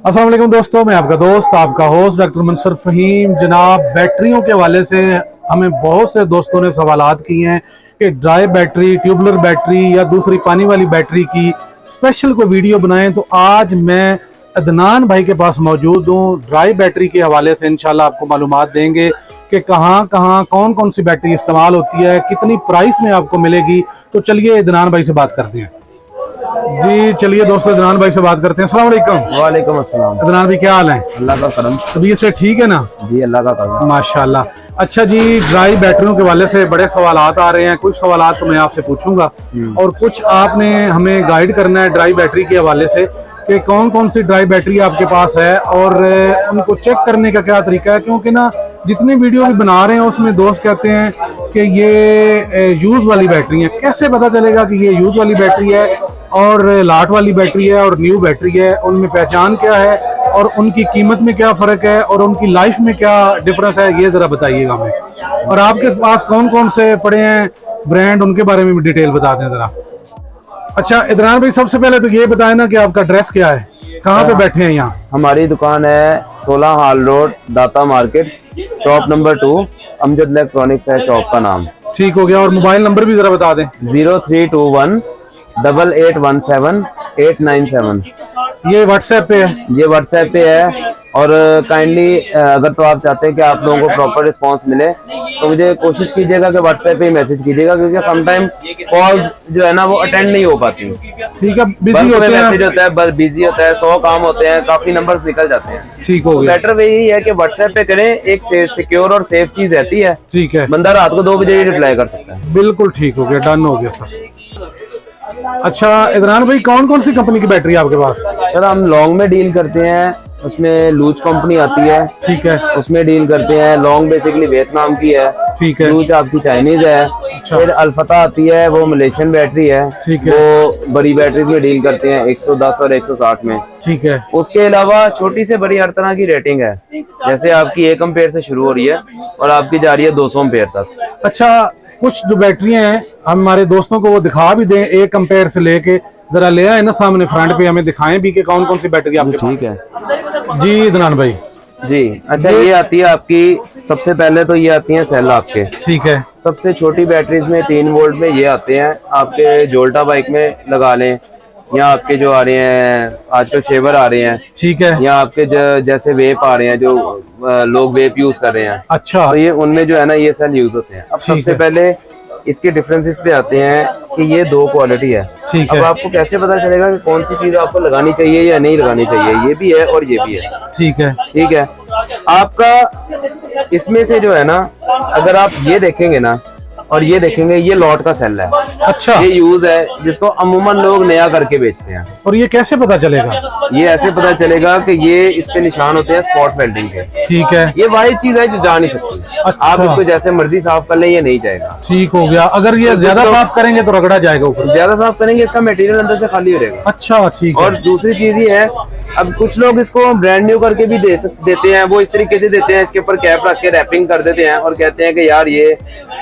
अस्सलाम वालेकुम दोस्तों, मैं आपका दोस्त आपका होस्ट डॉक्टर मंसूर फहीम। जनाब, बैटरियों के हवाले से हमें बहुत से दोस्तों ने सवालात किए हैं कि ड्राई बैटरी, ट्यूबुलर बैटरी या दूसरी पानी वाली बैटरी की स्पेशल कोई वीडियो बनाएं। तो आज मैं अदनान भाई के पास मौजूद हूँ। ड्राई बैटरी के हवाले से इंशाल्लाह आपको मालूमात देंगे कि कहाँ कहाँ कौन कौन सी बैटरी इस्तेमाल होती है, कितनी प्राइस में आपको मिलेगी। तो चलिए अदनान भाई से बात करते हैं। जी चलिए दोस्तों, अदनान भाई से बात करते हैं। अस्सलाम वालेकुम। वालेकुम अस्सलाम। अदनान भाई क्या हाल है? अल्लाह का करम। तबीयत से ठीक है ना? जी अल्लाह का करम। माशाल्लाह। अच्छा जी, ड्राई बैटरियों के हवाले से बड़े सवालात आ रहे हैं। कुछ सवालात तो मैं आपसे पूछूंगा और कुछ आपने हमें गाइड करना है ड्राई बैटरी के हवाले से कि कौन कौन सी ड्राई बैटरी आपके पास है और उनको चेक करने का क्या तरीका है। क्योंकि ना जितनी वीडियो भी बना रहे हैं उसमें दोस्त कहते हैं कि ये यूज वाली बैटरी है। कैसे पता चलेगा कि ये यूज वाली बैटरी है और लाट वाली बैटरी है और न्यू बैटरी है? उनमें पहचान क्या है और उनकी कीमत में क्या फ़र्क है और उनकी लाइफ में क्या डिफरेंस है, ये ज़रा बताइएगा हमें। और आपके पास कौन कौन से पड़े हैं ब्रांड, उनके बारे में भी डिटेल बता दें ज़रा। अच्छा अदनान भाई, सबसे पहले तो ये बताएं ना कि आपका एड्रेस क्या है, कहाँ पे बैठे हैं यहाँ? हमारी दुकान है 16 हाल रोड, दाता market, shop number 2, Amjad electronics है शॉप का नाम। ठीक हो गया। और मोबाइल नंबर भी ज़रा बता दें। 0321 8817 897। ये व्हाट्सएप पे है? ये व्हाट्सएप पे है। और काइंडली अगर तो आप चाहते हैं कि आप लोगों को प्रॉपर रिस्पांस मिले तो मुझे कोशिश कीजिएगा कि व्हाट्सएप पे मैसेज कीजिएगा, क्योंकि समटाइम कॉल जो है ना वो अटेंड नहीं हो पाती। ठीक है, बिजी होते हैं, मैसेज होता है, बस बिजी होता है, 100 काम होते हैं, काफी नंबर्स निकल जाते हैं। ठीक हो गया। बेटर वे यही है कि व्हाट्सएप पे करें, एक सिक्योर और सेफ चीज रहती है। ठीक है, बंदा रात को 2 बजे ही रिप्लाई कर सकता है। बिल्कुल ठीक हो गया, डन हो गया सर। अच्छा अदनान भाई, कौन कौन सी कंपनी की बैटरी है आपके पास? सर हम लॉन्ग में डील करते हैं, उसमें लूज कंपनी आती है। ठीक है, उसमें डील करते हैं। लॉन्ग बेसिकली वियतनाम की है। ठीक है। लूज आपकी चाइनीज है। अच्छा। फिर अल्फता आती है, वो मलेशियन बैटरी है। ठीक है। वो बड़ी बैटरी में डील करते हैं 110 और 160 में। ठीक है। उसके उसके अलावा छोटी से बड़ी हर तरह की रेटिंग है। जैसे आपकी 1 एम्पेयर से शुरू हो रही है और आपकी जा रही है 200 एम्पेयर तक। अच्छा, कुछ जो बैटरियां हैं हम हमारे दोस्तों को वो दिखा भी दें, 1 एम्पेयर से लेके जरा ले आए ना सामने फ्रंट पे, हमें दिखाएं भी कि कौन कौन सी बैटरी आपके ठीक है पास। जी अदनान भाई। जी। अच्छा, ये आती है आपकी, सबसे पहले तो ये आती है सेल आपके। ठीक है। सबसे छोटी बैटरीज में 3 वोल्ट में ये आते हैं। आपके जोल्टा बाइक में लगा लें, या आपके जो आ रहे हैं आजकल शेवर आ रहे हैं। ठीक है। या आपके जैसे वेप आ रहे हैं, जो लोग वेप यूज कर रहे हैं, अच्छा, तो ये उनमें जो है ना ये सेल यूज होते हैं। अब ठीक सबसे है। पहले इसके डिफरेंसेस पे आते हैं कि ये 2 क्वालिटी है। ठीक अब है। आपको कैसे पता चलेगा कि कौन सी चीज आपको लगानी चाहिए या नहीं लगानी चाहिए? ये भी है और ये भी है। ठीक है। ठीक है। आपका इसमें से जो है ना, अगर आप ये देखेंगे ना और ये देखेंगे, ये लॉट का सेल है। अच्छा, ये यूज है, जिसको अमूमन लोग नया करके बेचते हैं। और ये कैसे पता चलेगा? ये ऐसे पता चलेगा कि ये इस पे निशान होते हैं स्पॉट वेल्डिंग के। ठीक है। ये वाहिद चीज है जो जा नहीं सकती। अच्छा। आप इसको जैसे मर्जी साफ कर ले, ये नहीं जाएगा। ठीक हो गया। अगर ये ज्यादा साफ करेंगे तो रगड़ा जाएगा ऊपर। ज्यादा साफ करेंगे इसका मटेरियल अंदर से खाली हो जाएगा। अच्छा, ठीक है। और दूसरी चीज ये है, अब कुछ लोग इसको ब्रांड न्यू करके भी देते हैं। वो इस तरीके से देते हैं, इसके ऊपर कैप रख के रैपिंग कर देते हैं और कहते हैं कि यार ये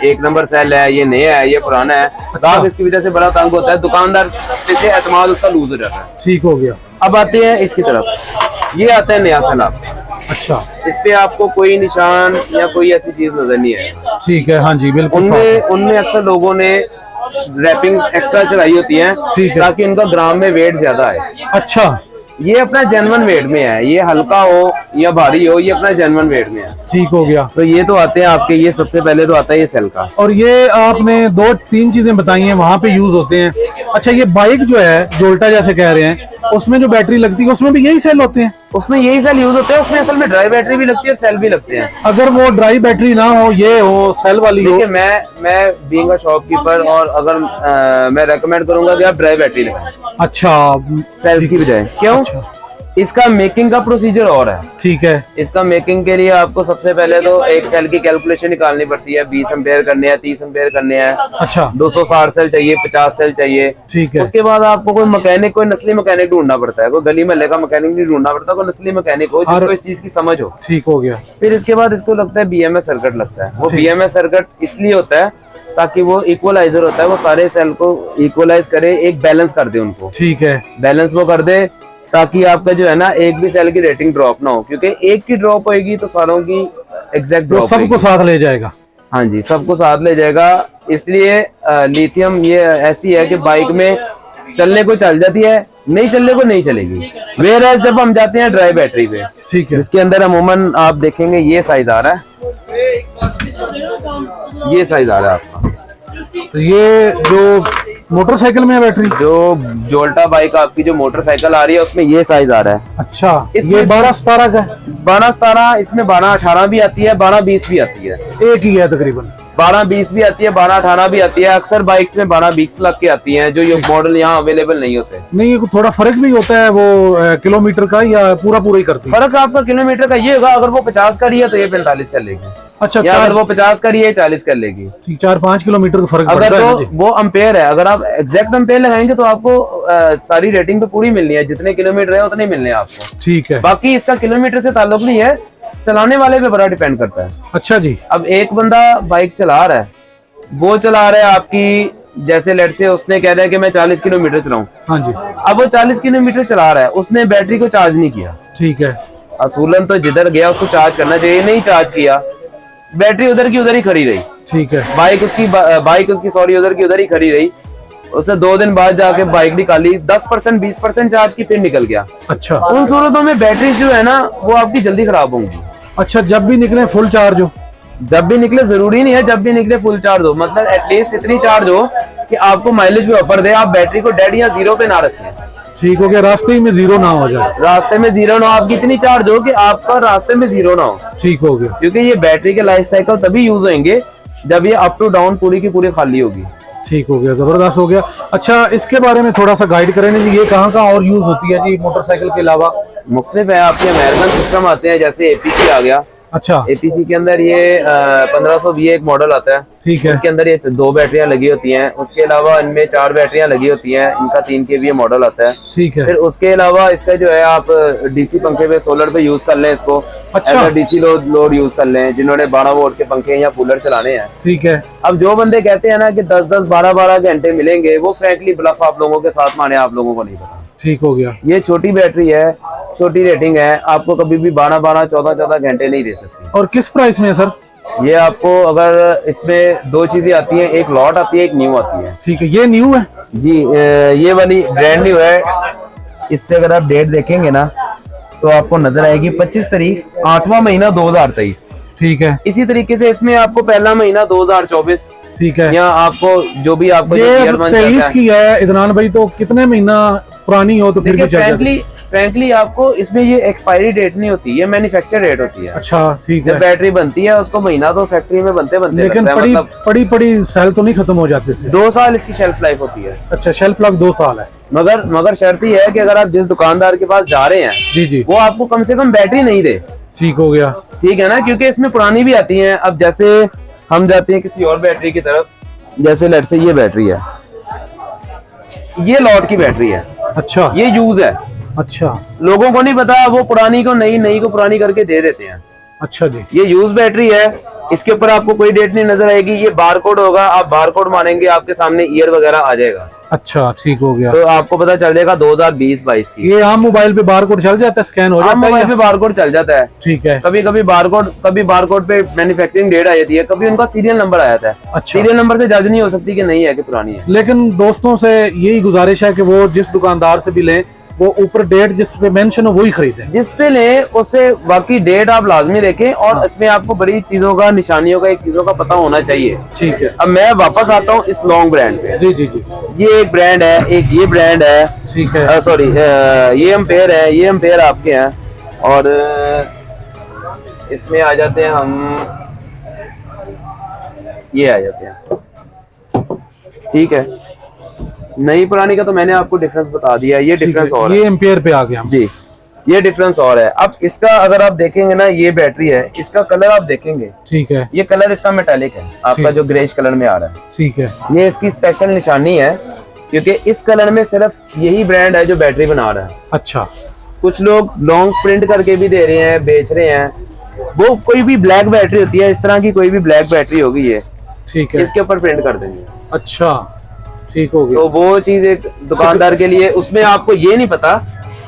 1 नंबर सेल है, ये नया है, ये पुराना है। दाग इसकी वजह से बड़ा तंग होता है, दुकानदार से एतमाद उसका लूज हो जाता है। ठीक हो गया। अब आते हैं इसकी तरफ। ये आता है नया सेल आपका। अच्छा, इस पे आपको कोई निशान या कोई ऐसी चीज नजर नहीं है। ठीक है। हाँ जी, बिल्कुल साफ है। उनमें अक्सर लोगों ने रैपिंग एक्स्ट्रा चलाई होती है, ठीक है। ताकि उनका ग्राम में वेट ज्यादा है। अच्छा, ये अपना जेन्युइन वेट में है, ये हल्का हो या भारी हो, ये अपना जेन्युइन वेट में है। ठीक हो गया। तो ये तो आते हैं आपके, ये सबसे पहले तो आता है ये सेल का। और ये आपने 2-3 चीजें बताई हैं वहां पे यूज होते हैं। अच्छा, ये बाइक जो है जोल्टा जैसे कह रहे हैं, उसमें जो बैटरी लगती है उसमें भी यही सेल होते हैं? उसमें यही सेल यूज होते हैं। उसमें असल में ड्राई बैटरी भी लगती है और सेल भी लगते हैं। अगर वो ड्राई बैटरी ना हो, ये हो सेल वाली हो? देखिए, मैं बीइंग अ शॉपकीपर, और अगर मैं रेकमेंड करूंगा कि आप ड्राई बैटरी लगाएं अच्छा, सेल की बजाय। क्यों? अच्छा, इसका मेकिंग का प्रोसीजर और है। ठीक है। इसका मेकिंग के लिए आपको सबसे पहले तो एक सेल की कैलकुलेशन निकालनी पड़ती है। 20 एम्पेयर करने हैं, 30 एम्पेयर करने हैं, अच्छा, 260 सेल चाहिए, 50 सेल चाहिए। ठीक है। उसके बाद आपको कोई मैकेनिक, कोई नस्ली मैकेनिक ढूंढना पड़ता है। कोई गली महल्ले का मैकेनिक नहीं ढूंढना पड़ता, कोई नस्ली मैकेनिक हो जिसको इस चीज की समझ हो। ठीक हो गया। फिर इसके बाद इसको लगता है बीएमएस सर्किट लगता है। वो ठीक। बीएमएस सर्किट इसलिए होता है ताकि वो इक्वलाइजर होता है, वो सारे सेल को इक्वलाइज करे, एक बैलेंस कर दे उनको। ठीक है। बैलेंस वो कर दे ताकि आपका जो है ना एक भी सेल की रेटिंग ड्रॉप ना हो, क्योंकि एक की ड्रॉप होगी तो सारों की एग्जैक्ट तो ड्रॉप सबको साथ ले जाएगा। हाँ जी, सबको साथ ले जाएगा। इसलिए लिथियम ये ऐसी है कि बाइक में चलने को चल जाती है, नहीं चलने को नहीं चलेगी। वेयर एज जब हम जाते हैं ड्राई बैटरी पे, ठीक है। इसके अंदर अमूमन आप देखेंगे ये साइज आ रहा है, ये साइज आ रहा है आपका। तो ये जो मोटरसाइकिल में है बैटरी, जो जोल्टा बाइक आपकी जो मोटरसाइकिल आ रही है उसमें ये साइज आ रहा है। अच्छा, इसमें ये 12-17 का है? 12-17, इसमें 12-18 भी आती है, 12-20 भी आती है। एक ही है तकरीबन। 12-20 भी आती है, 12-18 भी आती है। अक्सर बाइक्स में 12-20 लाख की आती हैं, जो ये मॉडल यहाँ अवेलेबल नहीं होते। नहीं, ये थोड़ा फर्क भी होता है वो किलोमीटर का, या पूरा पूरा ही करती है? फर्क आपका किलोमीटर का ये होगा, अगर वो 50 का रही है तो ये 45 कर लेगी। अच्छा, या अगर वो 50 का रही है 40 कर लेगी। 4-5 किलोमीटर का फर्क अगर पड़ता है तो ना जी। वो अम्पेयर है, अगर आप एग्जैक्ट अम्पेयर लगाएंगे तो आपको सारी रेटिंग तो पूरी मिलनी है, जितने किलोमीटर है उतने मिलने हैं आपको। ठीक है। बाकी इसका किलोमीटर से ताल्लुक नहीं है, चलाने वाले पे बड़ा डिपेंड करता है। अच्छा जी। अब एक बंदा बाइक चला रहा है, वो चला रहा है आपकी, जैसे लेट से उसने कह रहा है कि मैं 40 किलोमीटर चलाऊं। हाँ जी। अब वो 40 किलोमीटर चला रहा है, उसने बैटरी को चार्ज नहीं किया। ठीक है। असूलन तो जिधर गया उसको चार्ज करना चाहिए, नहीं चार्ज किया, बैटरी उधर की उधर ही खड़ी रही। ठीक है। बाइक उसकी सॉरी उधर की उधर ही खड़ी रही। उसने 2 दिन बाद जाके बाइक निकाली, 10% 20% चार्ज की, फिर निकल गया। अच्छा। उन सूरतों में बैटरी जो है ना वो आपकी जल्दी खराब होंगी। अच्छा, जब भी निकले फुल चार्ज हो? जब भी निकले जरूरी नहीं है, जब भी निकले फुल चार्ज हो, मतलब एटलीस्ट इतनी चार्ज हो कि आपको माइलेज भी ऑफर दे, आप बैटरी को डेड या जीरो पे ना रखें। ठीक हो गया, रास्ते ही में जीरो ना हो जाए। रास्ते में जीरो ना हो, आपकी इतनी चार्ज हो कि आपका रास्ते में जीरो ना हो। ठीक हो गया। क्योंकि ये बैटरी के लाइफ साइकिल तभी यूज होंगे जब ये अप टू डाउन पूरी की पूरी खाली होगी। ठीक हो गया, जबरदस्त हो गया। अच्छा, इसके बारे में थोड़ा सा गाइड करें जी, ये कहाँ कहाँ और यूज होती है जी मोटरसाइकिल के अलावा? मुख्तलिफ है, आपके अमेरिकन सिस्टम आते हैं, जैसे एपीसी आ गया। अच्छा। एपीसी के अंदर ये 1520 एक मॉडल आता है। ठीक है। इसके अंदर ये 2 बैटरियां लगी होती हैं, उसके अलावा इनमें 4 बैटरियां लगी होती हैं, इनका 3 kVA मॉडल आता है। ठीक है। फिर उसके अलावा इसका जो है आप डीसी पंखे पे, सोलर पे यूज कर लें इसको। अच्छा। डीसी लोड यूज कर लें, जिन्होंने 12 वोल्ट के पंखे या कूलर चलाने हैं। ठीक है। अब जो बंदे कहते हैं ना कि 10-10 12-12 घंटे मिलेंगे, वो फ्रैंकली ब्लफ आप लोगों के साथ माने, आप लोगों को नहीं पता। ठीक हो गया। ये छोटी बैटरी है, छोटी रेटिंग है, आपको कभी भी 12-12 14-14 घंटे नहीं दे सकती। और किस प्राइस में है सर? ये आपको, अगर इसमें 2 चीजें आती हैं, एक लॉट आती है, एक न्यू आती है। ठीक है, ये न्यू है जी, ये वाली ब्रांड न्यू है। इस पे अगर आप डेट देखेंगे ना तो आपको नजर आएगी 25 तारीख 8वां महीना 2023। ठीक है। इसी तरीके से इसमें आपको पहला महीना 2024। ठीक है। या आपको जो भी आपको ये 23 की है इदनान भाई, तो कितने महीना पुरानी हो तो फिर भी चल जाती? फ्रैंकली आपको इसमें ये एक्सपायरी डेट नहीं होती, ये मैन्युफैक्चर डेट होती है। अच्छा, ठीक जब है। बैटरी बनती है उसको महीना तो फैक्ट्री में बनते लेकिन लगता है, मतलब पड़ी सेल तो नहीं खत्म हो जाती इससे? 2 साल इसकी शेल्फ लाइफ होती है। अच्छा, शेल्फ लाइफ 2 साल है। मगर शर्त ये है कि अगर आप जिस दुकानदार के पास जा रहे हैं जी जी। वो आपको कम से कम बैटरी नहीं दे। ठीक हो गया। ठीक है ना, क्योंकि इसमें पुरानी भी आती हैं। अब जैसे हम जाते हैं किसी और बैटरी की तरफ, जैसे लेट से ये बैटरी है, ये लॉट की बैटरी है। अच्छा। ये यूज है। अच्छा। लोगों को नहीं पता, वो पुरानी को नई, नई को पुरानी करके दे देते हैं। अच्छा जी। ये यूज बैटरी है, इसके ऊपर आपको कोई डेट नहीं नजर आएगी। ये बारकोड होगा, आप बारकोड मानेंगे, आपके सामने ईयर वगैरह आ जाएगा। अच्छा, ठीक हो गया। तो आपको पता चल जाएगा 2020-22 की। ये आम मोबाइल पे बारकोड चल जाता है, स्कैन हो जाता है? मोबाइल पे बारकोड चल जाता है। ठीक है। कभी बारकोड पे मैन्युफैक्चरिंग डेट आ जाती है, कभी उनका सीरियल नंबर आ जाता है। अच्छा। सीरियल नंबर से जज नहीं हो सकती कि नहीं है कि पुरानी है। लेकिन दोस्तों से यही गुजारिश है कि वो जिस दुकानदार से भी लें, वो ऊपर डेट जिस पे मेंशन हो वही खरीदें। जिस पे ले उससे बाकी डेट आप लाजमी देखें, और इसमें आपको बड़ी चीजों का, निशानियों का, एक चीजों का पता होना चाहिए। ठीक है। अब मैं वापस आता हूँ इस लॉन्ग ब्रांड पे। जी जी जी। ये एक ब्रांड है, एक ये ब्रांड है। ठीक है। सॉरी, ये एम्पेयर है, ये एम्पेयर आपके हैं। और इसमें आ जाते हैं हम, ये आ जाते हैं। ठीक है, नई पुरानी का तो मैंने आपको डिफरेंस बता दिया। ये डिफरेंस और ये एम्पेयर पे आ गया हम। जी, ये डिफरेंस और है। अब इसका अगर आप देखेंगे ना, ये बैटरी है, इसका कलर आप देखेंगे। ठीक है। ये कलर इसका मेटालिक है, आपका जो ग्रेश कलर में आ रहा है। ठीक है। ये इसकी स्पेशल निशानी है, क्योंकि इस कलर में सिर्फ यही ब्रांड है जो बैटरी बना रहा है। अच्छा। कुछ लोग लॉन्ग प्रिंट करके भी दे रहे हैं, बेच रहे हैं। वो कोई भी ब्लैक बैटरी होती है, इस तरह की कोई भी ब्लैक बैटरी होगी ये, ठीक है, इसके ऊपर प्रिंट कर देंगे। अच्छा, ठीक हो गया। तो वो चीज एक दुकानदार के लिए, उसमें आपको ये नहीं पता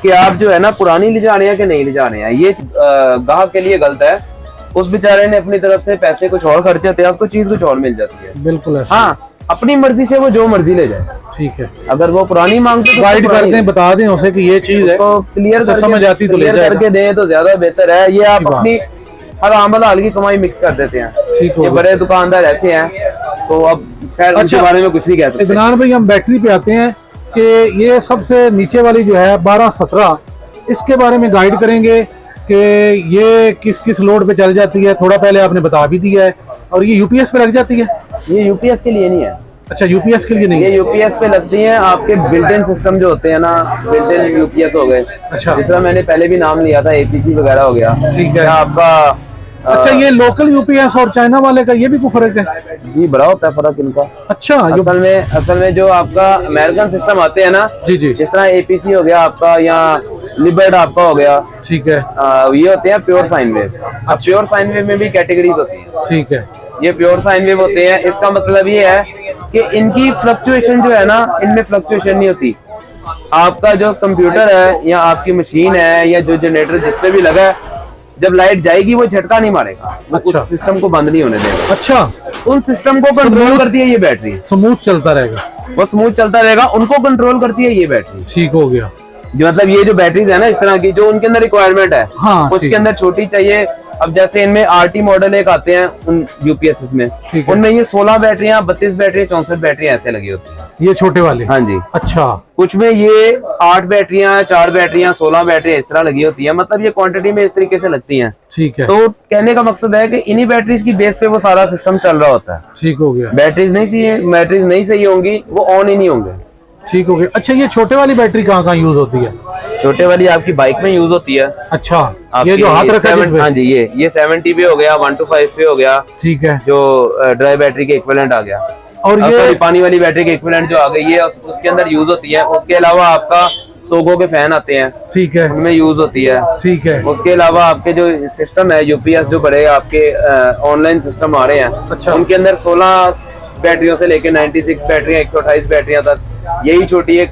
कि आप जो है ना पुरानी ले जा रहे हैं कि नहीं ले जा रहे हैं। ये ग्राहक के लिए गलत है। उस बेचारे ने अपनी तरफ से पैसे कुछ और खर्चे थे, आपको चीज कुछ और मिल जाती है। बिल्कुल ऐसा। हाँ, अपनी मर्जी से वो जो मर्जी ले जाए। ठीक है, अगर वो पुरानी मांगते तो गाइड कर दें, बता दें उसे कि ये चीज है, तो क्लियर समझ आती तो ले जाए करके दें तो ज्यादा बेहतर है। ये आप अपनी हर आमद हाल की कमाई मिक्स कर देते हैं। ठीक ये बड़े दुकानदार ऐसे हैं, तो अब खैर उनके बारे में कुछ नहीं कह सकते। इदनान भाई, हम बैटरी पे आते हैं कि ये सबसे नीचे वाली जो है 1217, इसके बारे में गाइड करेंगे कि ये किस किस लोड पे चल जाती है। थोड़ा पहले आपने बता भी दिया है। और ये यूपीएस पे लग जाती है? ये यूपीएस के लिए नहीं है। अच्छा, यूपीएस के लिए नहीं? ये यूपीएस पे लगती हैं आपके बिल्ट इन सिस्टम जो होते हैं ना, बिल्ट इन यूपीएस हो गए। अच्छा, जिस तरह मैंने पहले भी नाम लिया था, एपीसी वगैरह हो गया। ठीक है आपका अच्छा, ये लोकल यूपीएस और चाइना वाले का ये भी कोई फर्क है? जी, बड़ा होता है फर्क इनका। अच्छा, असल में जो आपका अमेरिकन सिस्टम आते हैं ना, जी जी, जिस तरह एपीसी हो गया आपका या लिबर्ट आपका हो गया, ठीक है, ये होते हैं प्योर साइन वेव। अब प्योर साइन वेव में भी कैटेगरीज होती है। ठीक है, ये प्योर साइन वेव होते हैं। इसका मतलब ये है कि इनकी फ्लक्चुएशन जो है ना, इनमें फ्लक्चुएशन नहीं होती। आपका जो कंप्यूटर है या आपकी मशीन है या जो जनरेटर जिस पे भी लगा है, जब लाइट जाएगी वो झटका नहीं मारेगा, वो अच्छा। उस सिस्टम को बंद नहीं होने देगा। अच्छा, उन सिस्टम को कंट्रोल करती है ये बैटरी। स्मूथ चलता रहेगा, वो स्मूथ चलता रहेगा, उनको कंट्रोल करती है ये बैटरी। ठीक हो गया। जो मतलब ये जो बैटरीज है ना इस तरह की, जो उनके अंदर रिक्वायरमेंट है, हाँ, कुछ के अंदर छोटी चाहिए। अब जैसे इनमें आरटी मॉडल एक आते हैं उन यूपीएस में, उनमें ये 16 बैटरियां, 32 बैटरी, 64 बैटरी ऐसे लगी होती है, ये छोटे वाले? हाँ जी। अच्छा, कुछ में ये 8 बैटरियां, 4 बैटरियां, 16 बैटरियां इस तरह लगी होती है। मतलब ये क्वांटिटी में इस तरीके से लगती हैं। ठीक है, तो कहने का मकसद है कि इन्हीं बैटरीज की बेस पे वो सारा सिस्टम चल रहा होता है। ठीक हो गया। बैटरीज नहीं सही होंगी, वो ऑन ही नहीं होंगे। ठीक हो गया। अच्छा, ये छोटे वाली बैटरी कहाँ कहाँ यूज होती है? छोटे वाली आपकी बाइक में यूज होती है। अच्छा, ये जो हाथ रखा है जिसमें? हाँ जी, ये 70 पे हो गया, 125 पे हो गया। ठीक है, जो ड्राई बैटरी के इक्विवेलेंट आ गया। और ये पानी वाली बैटरी के इक्विवेलेंट जो आ गई, ये उसके अंदर यूज होती है। उसके अलावा आपका सोगो के फैन आते हैं, ठीक है, उनमें यूज होती है। ठीक है। उसके अलावा आपके जो सिस्टम है यूपीएस, जो बड़े आपके ऑनलाइन सिस्टम आ रहे हैं, अच्छा, उनके अंदर 16 बैटरियों से लेके 96 बैटरियां, 128 बैटरियां तक, यही छोटी एक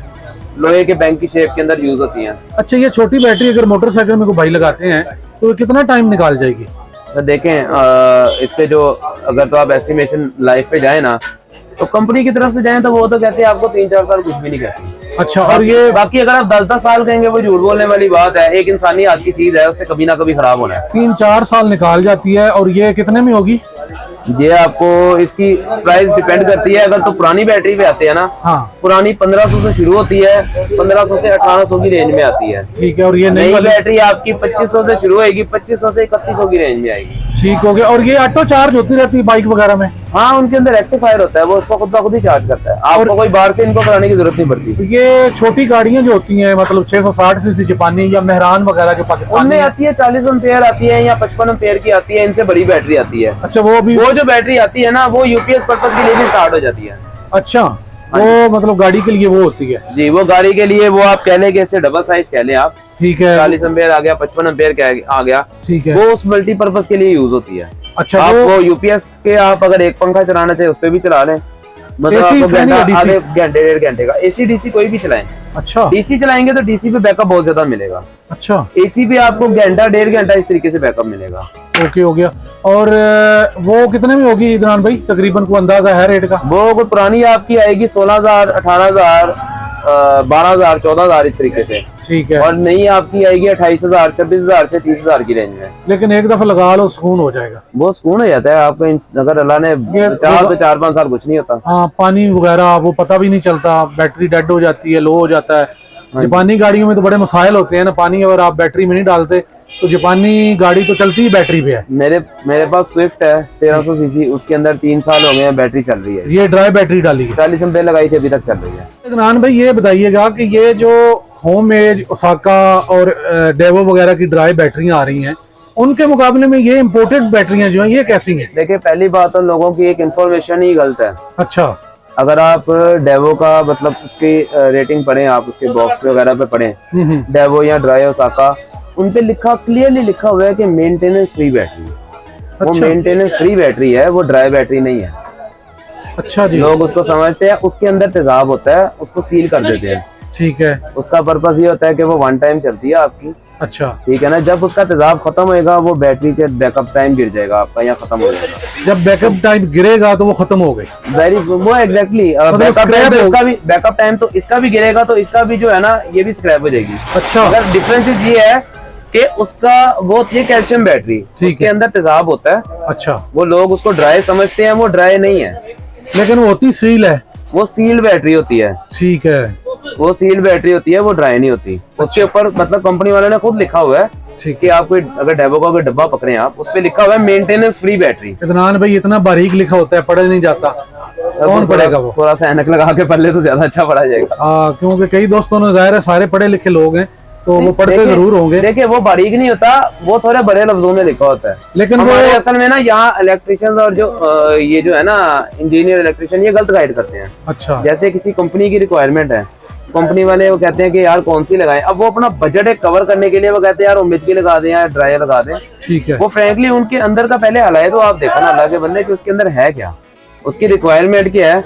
लोहे के बैंक की शेप के अंदर यूज होती हैं। अच्छा, ये छोटी बैटरी अगर मोटरसाइकिल में कोई भाई लगाते हैं तो कितना टाइम निकाल जाएगी? तो देखें, इसके जो अगर तो आप एस्टिमेशन लाइफ पे जाए ना, तो कंपनी की तरफ से जाए तो वो तो कहते हैं आपको 3-4 साल कुछ भी नहीं कहते। अच्छा, और ये बाकी अगर आप 10-10 साल कहेंगे वो झूठ बोलने वाली बात है। एक इंसानी हाथ की चीज है, उससे कभी ना कभी खराब होना है। 3-4 साल निकाल जाती है। और ये कितने में होगी? ये आपको इसकी प्राइस डिपेंड करती है। अगर तो पुरानी बैटरी पे आते हैं ना, हाँ, पुरानी 1500 से शुरू होती है, 1500 से 1800 की रेंज में आती है। ठीक है। और ये नई नई बैटरी आपकी 2500 से शुरू होगी, 2500 से 3100 की रेंज में आएगी। ठीक हो गया। और ये ऑटो चार्ज होती रहती है बाइक वगैरह में? हाँ, उनके अंदर रेक्टिफायर होता है, वो उसको खुद ब खुद ही चार्ज करता है। आपको कोई बाहर से इनको कराने की जरूरत नहीं पड़ती। ये छोटी गाड़ियां जो होती हैं, मतलब 660 सीसी जापानी या मेहरान वगैरह जो पाकिस्तानी उनमें है? आती है 40 एम्पेयर आती है या 55 एम्पेयर की आती है। इनसे बड़ी बैटरी आती है। अच्छा, वो भी? वो जो बैटरी आती है ना, वो यूपीएस पर्पज के लिए भी स्टार्ट हो जाती है। अच्छा, वो मतलब गाड़ी के लिए वो होती है? जी, वो गाड़ी के लिए, वो आप कह लें कि इसे डबल साइज कह लें आप। ठीक है, 40 एम्पेयर आ गया, 55 एम्पेयर आ गया। ठीक है। वो उस मल्टीपर्पज के लिए यूज होती है। अच्छा, आप वो यूपीएस के आप अगर एक पंखा चलाना चाहे उस पर भी चला लें। मतलब AC आपको फैन या घंटा, DC? आधे घंटे, 1.5 घंटे का एसी डीसी कोई भी चलाएं। अच्छा, डीसी चलाएंगे तो डीसी पे बैकअप बहुत ज्यादा मिलेगा। अच्छा, एसी पे आपको घंटा, 1.5 घंटा इस तरीके से बैकअप मिलेगा। ओके हो गया। और वो कितने में होगी इदरान भाई, तकरीबन को अंदाजा है रेट का? वो कोई पुरानी आपकी आएगी 16,000, 18,000, 12,000, 14,000 इस तरीके से। ठीक है। और नई आपकी आएगी 28,000, 26,000 से 30,000 की रेंज में। लेकिन एक दफा लगा लो, सुकून हो जाएगा। वो सुकून हो जाता है आपको। अगर अल्लाह ने चाहा तो 4-5 साल कुछ नहीं होता। हाँ, पानी वगैरह वो पता भी नहीं चलता, बैटरी डेड हो जाती है, लो हो जाता है। जापानी गाड़ियों में तो बड़े मसाइल होते हैं ना, पानी अगर आप बैटरी में नहीं डालते तो जापानी गाड़ी तो चलती ही बैटरी पे है। मेरे पास स्विफ्ट है 1300 सीसी, उसके अंदर 3 साल हो गए हैं, बैटरी चल रही है। ये ड्राई बैटरी डाली है? 40 एम्पेयर लगाई थी, अभी तक चल रही है। इदरान भाई, ये बताइएगा कि ये जो होममेड ओसाका और डेवो वगैरह की ड्राई बैटरियां आ रही हैं, उनके मुकाबले में ये इम्पोर्टेड बैटरियां जो हैं ये कैसी हैं? देखिए, पहली बात तो लोगों की एक इन्फॉर्मेशन ही गलत है। अच्छा, अगर आप डेवो का मतलब उसकी रेटिंग पढ़ें, आप उसके बॉक्स वगैरह पे पढ़ें, डेवो या ड्राई ओसाका, उन पे क्लियरली लिखा हुआ है कि मेंटेनेंस फ्री बैटरी है। वो मेंटेनेंस फ्री बैटरी है, वो ड्राई बैटरी नहीं है। अच्छा जी। लोग उसको समझते हैं, उसके अंदर तेजाब होता है, उसको सील कर देते हैं। ठीक है। उसका पर्पस ये होता है कि वो 1 टाइम चलती है आपकी, अच्छा। ठीक है ना। जब उसका तेजाब खत्म होएगा वो बैटरी के बैकअप टाइम गिर जाएगा आपका, या खत्म हो जाएगा। जब बैकअप टाइम गिरेगा तो वो खत्म हो गई। वेरी वो एग्जैक्टली बैकअप टाइम तो इसका भी गिरेगा, तो इसका भी जो है ना ये भी स्क्रैप हो जाएगी। अच्छा। अगर डिफरेंस ये है कि उसका वो होती है कैल्शियम बैटरी, उसके अंदर तेजाब होता है। अच्छा। वो लोग उसको ड्राई समझते हैं, वो ड्राई नहीं है, लेकिन वो होती सील है। वो सील बैटरी होती है। ठीक है। वो सील बैटरी होती है, वो ड्राई नहीं होती। उसके ऊपर मतलब कंपनी वाले ने खुद लिखा हुआ है कि आप कोई अगर डेबो का कोई डब्बा पकड़े आप, उस पे लिखा हुआ है मेंटेनेंस फ्री बैटरी। इदनान भाई इतना बारीक लिखा होता है, पढ़ा नहीं जाता, कौन पढ़ेगा वो? थोड़ा सा ऐनक लगा के पढ़ ले तो ज्यादा अच्छा पढ़ा जाएगा। क्योंकि कई दोस्तों ने जाहिर है सारे पढ़े लिखे लोग हैं तो वो पढ़ते जरूर होंगे। देखिए वो बारीक नहीं होता, वो थोड़े बड़े लफ्जों में लिखा होता है। लेकिन वो असल में ना यहाँ इलेक्ट्रिशियन और जो ये जो है ना इंजीनियर इलेक्ट्रिशियन, ये गलत गाइड करते हैं। अच्छा। जैसे किसी कंपनी की रिक्वायरमेंट है, कंपनी वाले वो कहते हैं कि यार कौन सी लगाएं, अब वो अपना बजट एक कवर करने के लिए वो कहते हैं यार उम्मीद की लगा दें या ड्राई लगा दें। ठीक है। वो फ्रैंकली उनके अंदर का पहले हलाए तो आप देखो ना अल्लाह के बंदे कि उसके अंदर है क्या, उसकी रिक्वायरमेंट क्या है,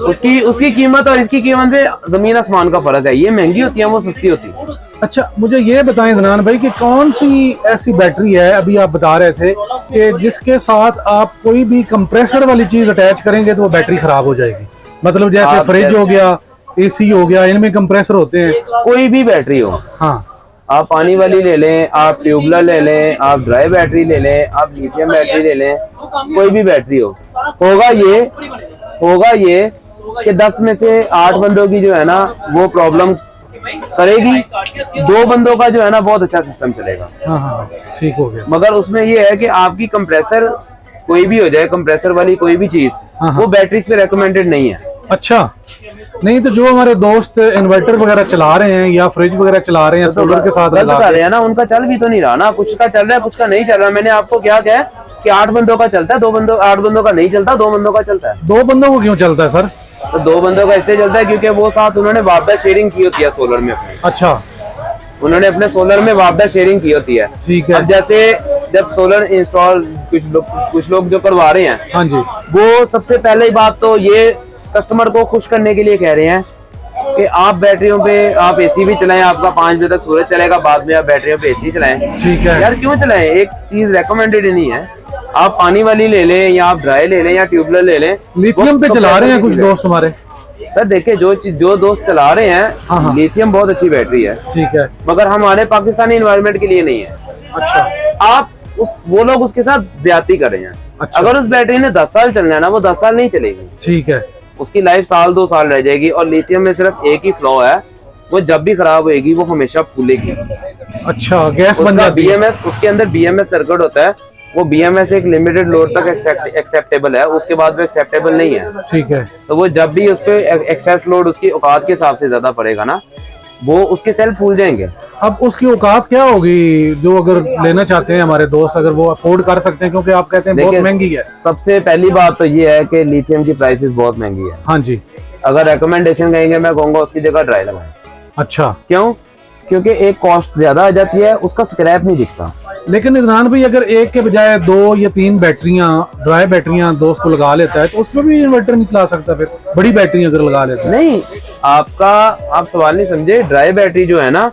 उसकी कीमत और इसकी कीमत में जमीन आसमान का फर्क है। ये महंगी होती है, वो सस्ती होती है। अच्छा, मुझे ये बताएं इदनान भाई कि कौन सी ऐसी बैटरी है, अभी आप बता रहे थे कि जिसके साथ आप कोई भी कंप्रेसर वाली चीज अटैच करेंगे तो वो बैटरी खराब हो जाएगी? मतलब जैसे फ्रिज हो गया, एसी हो गया, इनमें कंप्रेसर होते हैं। कोई भी बैटरी हो, हाँ, आप पानी वाली ले लें, आप ट्यूबुलर ले लें, आप ड्राई बैटरी ले लें, आप लिथियम बैटरी ले लें, कोई भी बैटरी हो, होगा ये कि 10 में से 8 बंदों की जो है ना वो प्रॉब्लम करेगी, 2 बंदों का जो है ना बहुत अच्छा सिस्टम चलेगा। हाँ हाँ, ठीक हो गया। मगर उसमें ये है कि आपकी कंप्रेसर कोई भी हो जाए, कंप्रेसर वाली कोई भी चीज, वो बैटरीज पे रेकमेंडेड नहीं है। अच्छा, नहीं तो जो हमारे दोस्त इन्वर्टर वगैरह चला रहे हैं या फ्रिज वगैरह चला रहे हैं सोलर के साथ लगा रहे हैं ना, उनका चल भी तो नहीं रहा ना, कुछ का चल रहा है कुछ का नहीं चल रहा। मैंने आपको क्या कहा कि 8 बंदों का चलता है, 8 बंदों का नहीं चलता, 2 बंदों का चलता है। 2 बंदों को क्यों चलता है सर? तो 2 बंदों का इससे चलता है क्योंकि वो साथ उन्होंने वापदा शेयरिंग की होती है सोलर में अपनी। अच्छा, उन्होंने अपने सोलर में वापदा शेयरिंग की होती है। ठीक है। अब जैसे जब सोलर इंस्टॉल कुछ लोग जो करवा रहे हैं, हाँ जी, वो सबसे पहले बात तो ये कस्टमर को खुश करने के लिए कह रहे हैं कि आप बैटरियों पे आप एसी भी चलाएं, आपका 5 बजे तक सूरज चलेगा, बाद में आप बैटरियों पे एसी चलाएं। ठीक है यार क्यों चलाएं? एक चीज रेकमेंडेड ही नहीं है, आप पानी वाली ले लें या आप ड्राई ले लें या ट्यूबुलर ले लें। लिथियम पे चला रहे हैं कुछ दोस्त हमारे। सर देखिए जो दोस्त चला रहे हैं, लिथियम बहुत अच्छी बैटरी है, ठीक है, मगर हमारे पाकिस्तानी एनवायरनमेंट के लिए नहीं है। अच्छा, आप वो लोग उसके साथ ज्यादती कर रहे हैं। अच्छा। अगर उस बैटरी ने 10 साल चलना है ना, वो 10 साल नहीं चलेगी। ठीक है, उसकी लाइफ 1-2 साल रह जाएगी। और लिथियम में सिर्फ एक ही फ्लॉ है, वो जब भी खराब होएगी वो हमेशा फूलेगी। अच्छा, गैस बन जाती है। BMS, उसके अंदर BMS सर्किट होता है, वो BMS एक लिमिटेड लोड तक एक्सेप्टेबल है, उसके बाद वो एक्सेप्टेबल नहीं है। ठीक है, तो वो जब भी उस पे एक्सेस लोड उसकी औकात के हिसाब से ज्यादा पड़ेगा ना, वो उसके सेल फूल जाएंगे। अब उसकी औकात क्या होगी जो अगर लेना चाहते हैं हमारे दोस्त, अगर वो अफोर्ड कर सकते हैं, क्योंकि आप कहते हैं बहुत महंगी है। सबसे पहली बात तो ये है कि लिथियम की प्राइसेस बहुत महंगी है। हाँ जी। अगर रिकमेंडेशन कहेंगे, मैं कहूंगा उसकी जगह ड्राई लगाएं। अच्छा, क्यों? क्योंकि एक कॉस्ट ज्यादा आ जाती है, उसका स्क्रैप नहीं दिखता। लेकिन इमरान भाई अगर एक के बजाय 2 या 3 बैटरियां, ड्राई बैटरियां दोस्त को लगा लेता है तो उसमें भी इन्वर्टर नहीं चला सकता? फिर बड़ी बैटरी अगर लगा लेता है? नहीं, आप सवाल नहीं समझे। ड्राई बैटरी जो है ना,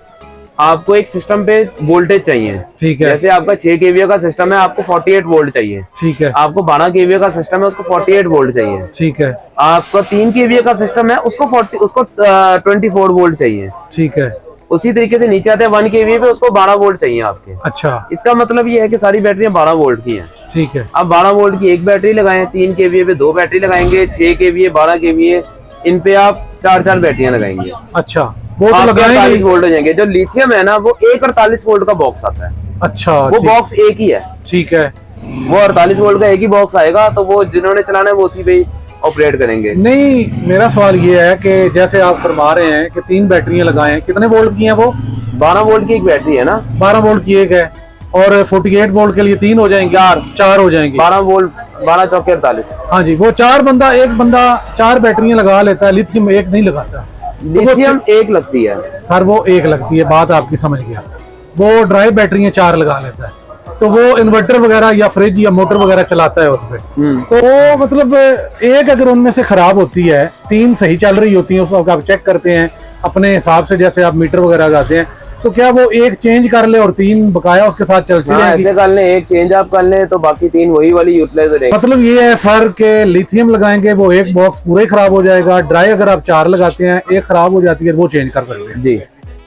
आपको एक सिस्टम पे वोल्टेज चाहिए। ठीक है। जैसे आपका 6 kVA का सिस्टम है, आपको 48 वोल्ट चाहिए। ठीक है। आपको 12 kVA का सिस्टम है, उसको 48 वोल्ट चाहिए। ठीक है। आपका 3 kVA का सिस्टम है, उसको 24 वोल्ट चाहिए। ठीक है। उसी तरीके से नीचे आते हैं 1 kVA पे, उसको 12 वोल्ट चाहिए आपके। अच्छा, इसका मतलब ये है कि सारी बैटरियां 12 वोल्ट की हैं। ठीक है। अब 12 वोल्ट की एक बैटरी लगाएं, 3 kVA पे 2 बैटरी लगाएंगे, 6 kVA 12 kVA, इन पे आप 4 बैटरियां लगाएंगे। अच्छा, वो तो 48 वोल्ट हो जाएंगे। जो लिथियम है ना, वो एक 48 वोल्ट का बॉक्स आता है। अच्छा, वो बॉक्स एक ही है। ठीक है। वो 48 वोल्ट का एक ही बॉक्स आएगा, तो वो जिन्होंने चलाना है वो उसी पे ही ऑपरेट करेंगे। नहीं, मेरा सवाल ये है कि जैसे आप फरमा रहे हैं कि 3 बैटरियां लगाएं, कितने वोल्ट की हैं वो? 12 वोल्ट की एक बैटरी है ना, 12 वोल्ट की एक है, और 48 वोल्ट के लिए 3 हो जाएंगे, 4 हो जाएंगे। 12 वोल्ट 12 चौके 48। हाँ जी, वो एक बंदा 4 बैटरियां लगा लेता है, लिथियम एक नहीं लगाता। लिथियम एक लगती है सर, वो एक लगती है, बात आपकी समझ गया। वो ड्राई बैटरियां 4 लगा लेता है। तो वो इन्वर्टर वगैरह या फ्रिज या मोटर वगैरह चलाता है उसमें। तो वो मतलब एक अगर उनमें से खराब होती है, 3 सही चल रही होती है, उसको आप चेक करते हैं अपने हिसाब से, जैसे आप मीटर वगैरह लगाते हैं, तो क्या वो एक चेंज कर ले और 3 बकाया उसके साथ चलती हाँ, रहेगी? ऐसे कर ले, एक चेंज आप कर ले तो बाकी 3 वही वाली यूटिलाइज हो रहेगी। मतलब ये है सर के लिथियम लगाएंगे वो एक बॉक्स पूरा ही खराब हो जाएगा, ड्राई अगर आप 4 लगाते हैं, एक खराब हो जाती है, वो चेंज कर सकते हैं। जी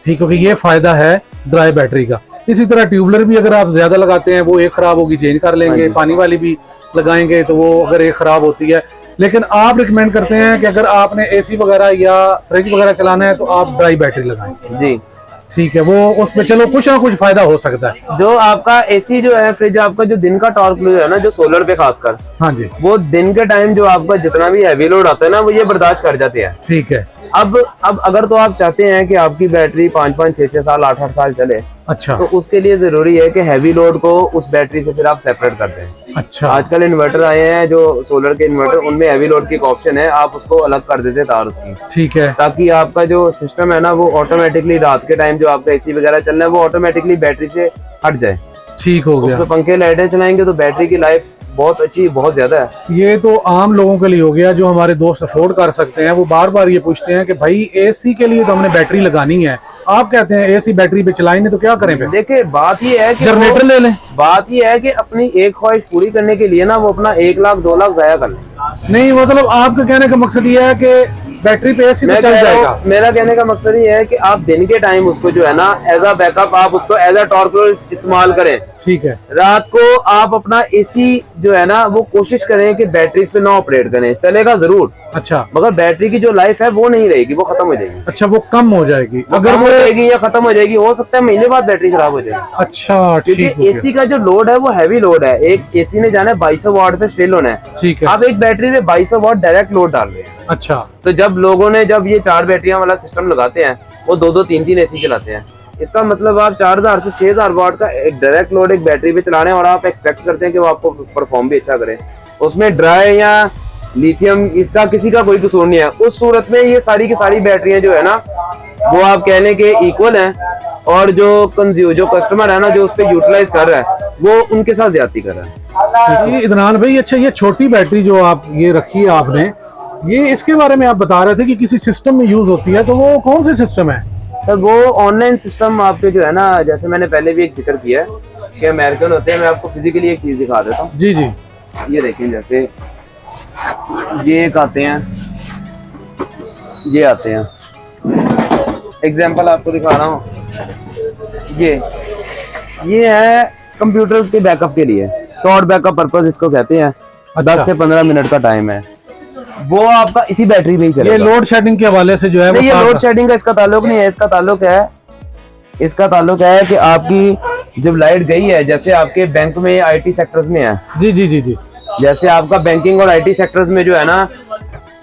ठीक है, कि ये फायदा है ड्राई बैटरी का। इसी तरह ट्यूबलर भी अगर आप ज्यादा लगाते हैं, वो एक खराब होगी, चेंज कर लेंगे। पानी वाली भी लगाएंगे तो वो अगर एक खराब होती है, लेकिन आप रिकमेंड करते हैं कि अगर आपने एसी वगैरह या फ्रिज वगैरह चलाना है तो आप ड्राई बैटरी लगाएं। जी ठीक है, वो उसमें चलो कुछ ना कुछ फायदा हो सकता है। जो आपका एसी जो है, फ्रिज आपका जो दिन का टॉर्क है ना, जो सोलर पे खासकर, हाँ जी, वो दिन के टाइम जो आपका जितना भी हैवी लोड आता है ना, वो ये बर्दाश्त कर जाते हैं। ठीक है। अब अगर तो आप चाहते हैं कि आपकी बैटरी 5-5, 6-6 साल, 8-8 साल चले, अच्छा, तो उसके लिए जरूरी है कि हैवी लोड को उस बैटरी से फिर आप सेपरेट कर दें। अच्छा, आजकल इन्वर्टर आए हैं जो सोलर के इन्वर्टर, उनमें हैवी लोड की एक ऑप्शन है, आप उसको अलग कर देते तार उसकी, ठीक है, ताकि आपका जो सिस्टम है ना, वो ऑटोमेटिकली रात के टाइम जो आपका एसी वगैरह चल रहा है, वो ऑटोमेटिकली बैटरी से हट जाए। ठीक हो गया। तो पंखे लाइटें चलाएंगे तो बैटरी की लाइफ बहुत अच्छी, बहुत ज्यादा है। ये तो आम लोगों के लिए हो गया, जो हमारे दोस्त अफोर्ड कर सकते हैं। वो बार बार ये पूछते हैं कि भाई एसी के लिए तो हमने बैटरी लगानी है, आप कहते हैं एसी बैटरी पे चलाएंगे तो क्या करें? देखिए बात ये है कि जनरेटर ले लें। बात ये है कि अपनी एक ख्वाहिश पूरी करने के लिए ना, वो अपना 1 लाख 2 लाख जाया कर लें। नहीं, मतलब आपके कहने का मकसद ये है कि बैटरी पे एसी तो चल जाएगा। मेरा कहने का मकसद ये है कि आप दिन के टाइम उसको जो है ना, एज अ बैकअप आप उसको एज अ टॉर्क इस्तेमाल करें। ठीक है। रात को आप अपना एसी जो है ना, वो कोशिश करें कि बैटरी पे ना ऑपरेट करें, चलेगा जरूर, अच्छा, मगर बैटरी की जो लाइफ है वो नहीं रहेगी, वो खत्म हो जाएगी। अच्छा, वो कम हो जाएगी, अगर वो रहेगी या खत्म हो जाएगी, हो सकता है महीने बाद बैटरी खराब हो जाएगी। अच्छा, क्योंकि एसी का जो लोड है वो हैवी लोड है। एक एसी ने जाना है 2200 वाट पे स्टिल होना है। ठीक है। आप एक बैटरी में 2200 वाट डायरेक्ट लोड डाल रहे हैं। अच्छा, तो जब लोगों ने जब ये 4 बैटरियां वाला सिस्टम लगाते हैं, वो 2-2, 3-3 एसी चलाते हैं। इसका मतलब आप 4000 से 6000 वाट का एक डायरेक्ट लोड एक बैटरी पे चला रहे हैं, और आप एक्सपेक्ट करते हैं कि वो आपको परफॉर्म भी अच्छा करे। उसमें ड्राई या लिथियम, इसका किसी का कोई कसूर नहीं है। उस सूरत में ये सारी की सारी बैटरियां जो है ना, वो आप कह लें कि इक्वल हैं, और जो कस्टमर है ना, जो उस पर यूटिलाइज कर रहा है, वो उनके साथ ज्यादती कर रहा है। ये इदनान भाई, अच्छा, ये छोटी बैटरी जो आप ये रखी है आपने, ये इसके बारे में आप बता रहे थे कि किसी सिस्टम में यूज होती है, तो वो कौन सा सिस्टम है? सर वो ऑनलाइन सिस्टम आपके जो है ना, जैसे मैंने पहले भी एक जिक्र किया है कि अमेरिकन होते हैं। मैं आपको फिजिकली एक चीज दिखा देता हूँ। जी जी, ये देखें, जैसे ये एक आते हैं, ये आते हैं, एग्जांपल आपको दिखा रहा हूँ। ये है कंप्यूटर के बैकअप के लिए, शॉर्ट बैकअप पर्पस इसको कहते हैं। 10 से 15 मिनट का टाइम है, वो आपका इसी बैटरी में ही चलेगा। ये लोड शेडिंग के हवाले से जो है, नहीं, ये लोड शेडिंग का इसका ताल्लुक नहीं है। इसका ताल्लुक है कि आपकी जब लाइट गई है, जैसे आपके बैंक में आईटी सेक्टर्स में है, जी जी जी जी, जैसे आपका बैंकिंग और आईटी सेक्टर्स में जो है ना,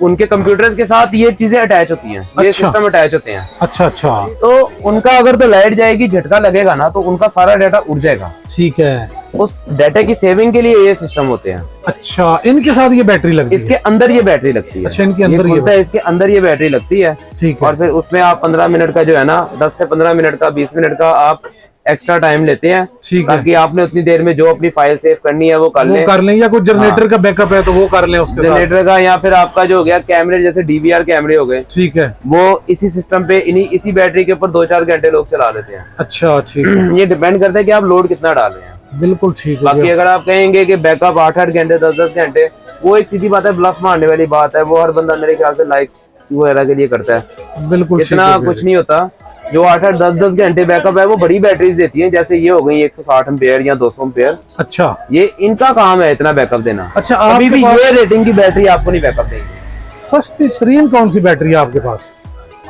उनके कंप्यूटर्स के साथ ये चीजें अटैच होती हैं, ये सिस्टम अटैच होते हैं। अच्छा अच्छा, तो उनका अगर तो लाइट जाएगी, झटका लगेगा ना, तो उनका सारा डाटा उड़ जाएगा। ठीक है। उस डाटा की सेविंग के लिए ये सिस्टम होते हैं। अच्छा, इनके साथ ये बैटरी लगती है? इसके अंदर ये बैटरी लगती है। अच्छा, इनके अंदर इसके अंदर ये बैटरी लगती है। ठीक है। और फिर उसमें आप 15 मिनट का जो है ना, 10 से 15 मिनट का, 20 मिनट का आप एक्स्ट्रा टाइम लेते हैं, ताकि आपने उतनी देर में जो अपनी फाइल सेव करनी है वो कर लें, या कुछ जनरेटर का बैकअप है तो वो कर लें उसके जनरेटर का, या फिर आपका जो हो गया कैमरे, जैसे डीवीआर कैमरे हो गए, ठीक है, वो इसी सिस्टम पे इसी बैटरी के ऊपर 2-4 घंटे लोग चला लेते हैं। अच्छा, ठीक है। ये डिपेंड करता है कि आप लोड कितना डाल रहे हैं। बिल्कुल ठीक है। बाकी अगर आप कहेंगे कि बैकअप 8-8 घंटे, 10-10 घंटे, वो एक सीधी बात है, ब्लफ मारने वाली बात है। वो हर बंदा मेरे ख्याल से लाइक्स वगैरह के लिए करता है। बिल्कुल, इतना कुछ नहीं होता। जो 8-8, 10-10 घंटे बैकअप है, वो बड़ी बैटरीज देती हैं, जैसे ये हो गई 160 एम्पेयर या 200 एम्पेयर। अच्छा, ये इनका काम है इतना बैकअप देना। अच्छा, अभी भी ये रेटिंग की बैटरी आपको नहीं बैकअप देगी। सस्ती तरीन कौन सी बैटरी है आपके पास?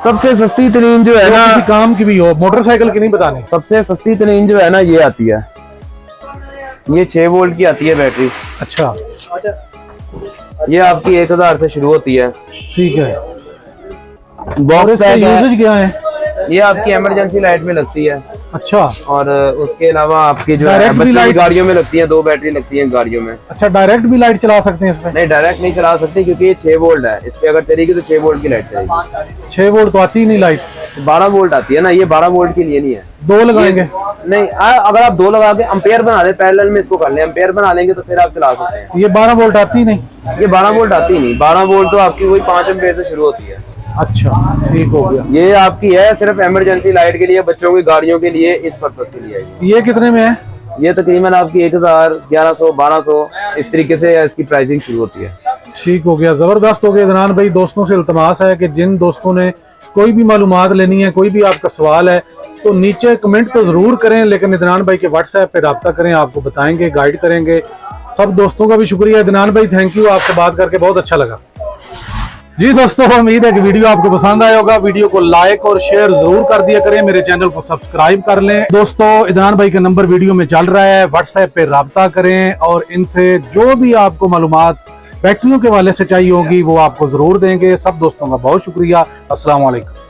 सबसे सस्ती तरीन जो है ना, काम की भी हो, मोटरसाइकिल की नहीं बतानी। सबसे सस्ती तरीन जो है ना, ये आती है, ये 6 वोल्ट की आती है बैटरी। अच्छा, ये आपकी 1000 से शुरू होती है। ठीक है। बॉक्स का यूजेज क्या है? ये आपकी इमरजेंसी लाइट में लगती है। अच्छा, और उसके अलावा आपकी जो है बच्चों की गाड़ियों में लगती है, 2 बैटरी लगती है गाड़ियों में। अच्छा, डायरेक्ट भी लाइट चला सकते हैं इसमें? नहीं, डायरेक्ट नहीं चला सकते, क्योंकि ये 6 वोल्ट है। इस पे अगर चलेगी तो 6 वोल्ट की लाइट चलेगी। 6 वोल्ट तो आती ही नहीं लाइट। 12 वोल्ट आती है ना, ये 12 वोल्ट के लिए नहीं है। दो लगाएंगे? नहीं, अगर आप 2 लगा के एम्पेयर बना लें, पैरेलल में इसको कर लें, एम्पेयर बना लेंगे तो फिर आप चला सकते हैं। ये 12 वोल्ट आती नहीं? ये 12 वोल्ट आती नहीं, 12 वोल्ट तो आपकी वही 5 एम्पेयर से शुरू होती है। अच्छा, ठीक हो गया। ये आपकी है सिर्फ इमरजेंसी लाइट के लिए, बच्चों की गाड़ियों के लिए, इस पर्पज के लिए है। ये कितने में है? ये तकरीबन आपकी 1000, 1100, 1200 इस तरीके से इसकी प्राइसिंग शुरू होती है। ठीक हो गया, जबरदस्त हो गया। इदनान भाई, दोस्तों से इल्तमास है कि जिन दोस्तों ने कोई भी मालूमात लेनी है, कोई भी आपका सवाल है, तो नीचे कमेंट तो जरूर करें, लेकिन इदनान भाई के व्हाट्सएप पे रब्ता करें, आपको बताएंगे, गाइड करेंगे। सब दोस्तों का भी शुक्रिया। इदनान भाई थैंक यू, आपसे बात करके बहुत अच्छा लगा। जी दोस्तों, उम्मीद है कि वीडियो आपको पसंद आया होगा। वीडियो को लाइक और शेयर जरूर कर दिया करें, मेरे चैनल को सब्सक्राइब कर लें। दोस्तों, इदनान भाई का नंबर वीडियो में चल रहा है, व्हाट्सएप पे रब्ता करें और इनसे जो भी आपको मालूमात बैटरियों के हवाले से चाहिए होगी वो आपको जरूर देंगे। सब दोस्तों का बहुत शुक्रिया। अस्सलाम वालेकुम।